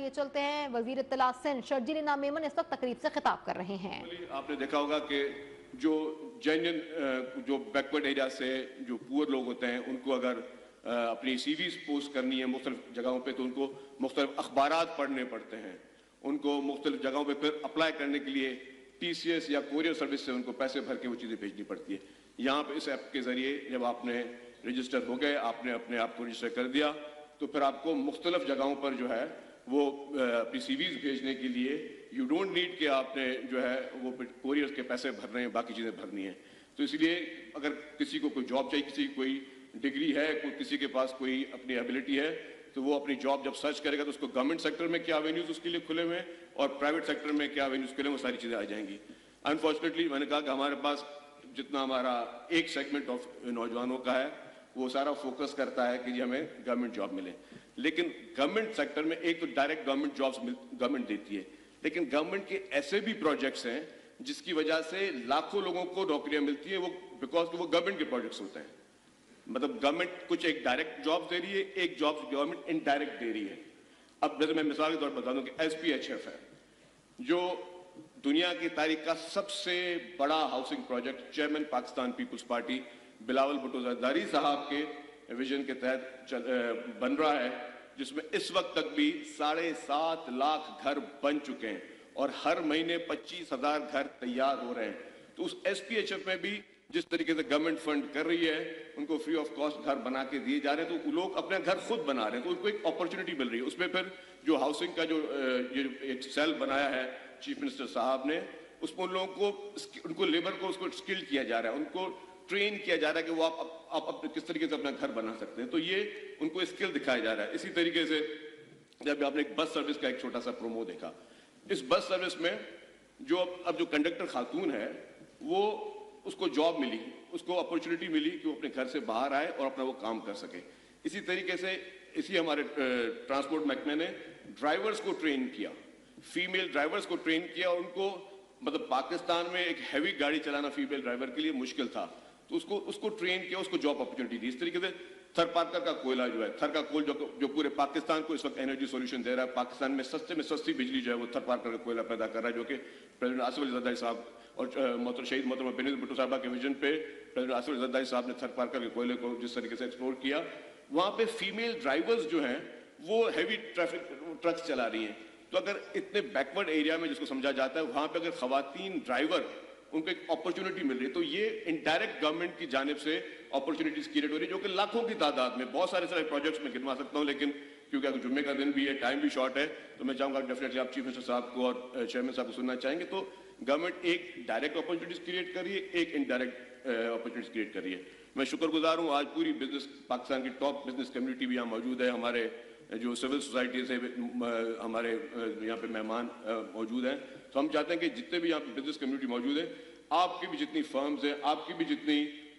लिए चलते हैं। वजीर इत्तला सिंध शर्जील इनाम मेमन इस वक्त तकरीब से खिताब कर रहे हैं। आपने देखा होगा कि जो जेन्युइन जो बैकवर्ड एरिया से जो पुअर लोग होते हैं उनको अगर अपनी सीवीज पोस्ट करनी है मुख्तलिफ जगहों पे तो उनको मुख्तलिफ अखबारात पढ़ने पड़ते हैं, उनको मुख्तलिफ जगहों पे फिर अप्लाई करने के लिए TCS या कोरियर सर्विस से उनको पैसे भर के वो चीज़ें भेजनी पड़ती है। यहाँ पे इस ऐप के ज़रिए जब आपने रजिस्टर हो गए, आपने अपने आप को रजिस्टर कर दिया, तो फिर आपको मुख्तलिफ जगहों पर जो है वो अपनी सीवीज भेजने के लिए यू डोंट नीड कि आपने जो है वो कोरियर के पैसे भर रहे हैं, बाकी चीज़ें भरनी है। तो इसलिए अगर किसी को कोई जॉब चाहिए, किसी की कोई डिग्री है, किसी के पास कोई अपनी एबिलिटी है, तो वो अपनी जॉब जब सर्च करेगा तो उसको गवर्नमेंट सेक्टर में क्या एवेन्यूज उसके लिए खुले हुए हैं और प्राइवेट सेक्टर में क्या एवेन्यूज खुले हैं, वो सारी चीज़ें आ जाएंगी। अनफॉर्चुनेटली मैंने कहा कि हमारे पास जितना हमारा एक सेगमेंट ऑफ नौजवानों का है वो सारा फोकस करता है कि जी हमें गवर्नमेंट जॉब मिले, लेकिन गवर्नमेंट सेक्टर में एक तो डायरेक्ट गवर्नमेंट जॉब्स गवर्नमेंट देती है, लेकिन गवर्नमेंट के ऐसे भी प्रोजेक्ट्स हैं जिसकी वजह से लाखों लोगों को नौकरियां मिलती है, वो बिकॉज वो गवर्नमेंट के प्रोजेक्ट्स होते हैं। मतलब गवर्नमेंट कुछ एक डायरेक्ट जॉब दे रही है, एक जॉब गवर्नमेंट इनडायरेक्ट दे रही है। अब जैसे मैं मिसाल के तौर पर बता दूं कि SPHF है जो दुनिया की तारीख का सबसे बड़ा housing project chairman Pakistan Peoples Party Bilawal Bhutto Zardari साहब के विजन के तहत बन रहा है, जिसमें इस वक्त तक भी 7.5 लाख घर बन चुके हैं और हर महीने 25,000 घर तैयार हो रहे हैं। तो उस SPHF में भी जिस तरीके से गवर्नमेंट फंड कर रही है, उनको फ्री ऑफ कॉस्ट घर बना के दिए जा रहे हैं, तो लोग अपने घर खुद बना रहे हैं, तो उनको एक अपॉर्चुनिटी मिल रही है। उसमें फिर जो हाउसिंग का जो ये एक सेल बनाया है चीफ मिनिस्टर साहब ने, उसमें उन लोगों को उनको लेबर को उसको स्किल्ड किया जा रहा है, उनको ट्रेन किया जा रहा है कि वो आप किस तरीके से अपना घर बना सकते हैं, तो ये उनको स्किल दिखाया जा रहा है। इसी तरीके से जब आपने एक बस सर्विस का एक छोटा सा प्रोमो देखा, इस बस सर्विस में जो अब जो कंडक्टर खातून है वो उसको जॉब मिली, उसको अपॉर्चुनिटी मिली कि वो अपने घर से बाहर आए और अपना वो काम कर सके। इसी तरीके से इसी हमारे ट्रांसपोर्ट महकमे ने ड्राइवर्स को ट्रेन किया, फीमेल ड्राइवर्स को ट्रेन किया, उनको मतलब पाकिस्तान में एक हैवी गाड़ी चलाना फीमेल ड्राइवर के लिए मुश्किल था, तो उसको ट्रेन किया, उसको जॉब अपॉर्चुनिटी दी। इस तरीके से थर पार्कर का कोयला जो है, थर का कोल जो पूरे पाकिस्तान को इस वक्त एनर्जी सॉल्यूशन दे रहा है, पाकिस्तान में सस्ती बिजली जो है वो थर पार्कर का कोयला पैदा कर रहा है, जो कि प्रेसिडेंट आसिफ अली जरदारी साहब और शहीद मोहतरमा बेनज़ीर भुट्टो साहबा के विजन पे प्रेसिडेंट आसिफ अली जरदारी साहब ने थर पार्कर के कोयले को जिस तरीके से एक्सप्लोर किया, वहां पे फीमेल ड्राइवर्स जो हैं वो हैवी ट्रैफिक ट्रक्स चला रही हैं। तो अगर इतने बैकवर्ड एरिया में जिसको समझा जाता है वहां पे अगर खवातीन ड्राइवर उनको एक अपॉर्चुनिटी मिल रही है, तो ये इनडायरेक्ट गवर्नमेंट की जानिब से अपॉर्चुनिटीज क्रिएट हो रही है, जो कि लाखों की तादाद में बहुत सारे प्रोजेक्ट्स में गिनवा सकता हूं, लेकिन क्योंकि अगर जुम्मे का दिन भी है, टाइम भी शॉर्ट है, तो मैं चाहूंगा डेफिनेटली आप चीफ मिनिस्टर साहब को और चेयरमैन साहब को सुनना चाहेंगे। तो गवर्नमेंट एक डायरेक्ट अपॉर्चुनिटीज क्रिएट कर रही है, एक इनडायरेक्ट अपॉर्चुनिटीज क्रिएट कर रही है। मैं शुक्रगुजार हूं, आज पूरी बिजनेस पाकिस्तान की टॉप बिजनेस कम्युनिटी भी यहाँ मौजूद है, हमारे जो सिविल सोसाइटी से हमारे यहाँ पे मेहमान मौजूद हैं। तो हम चाहते हैं कि जितने भी यहाँ पे बिजनेस कम्युनिटी मौजूद है, आपकी भी जितनी फर्म्स हैं, आपकी भी जितनी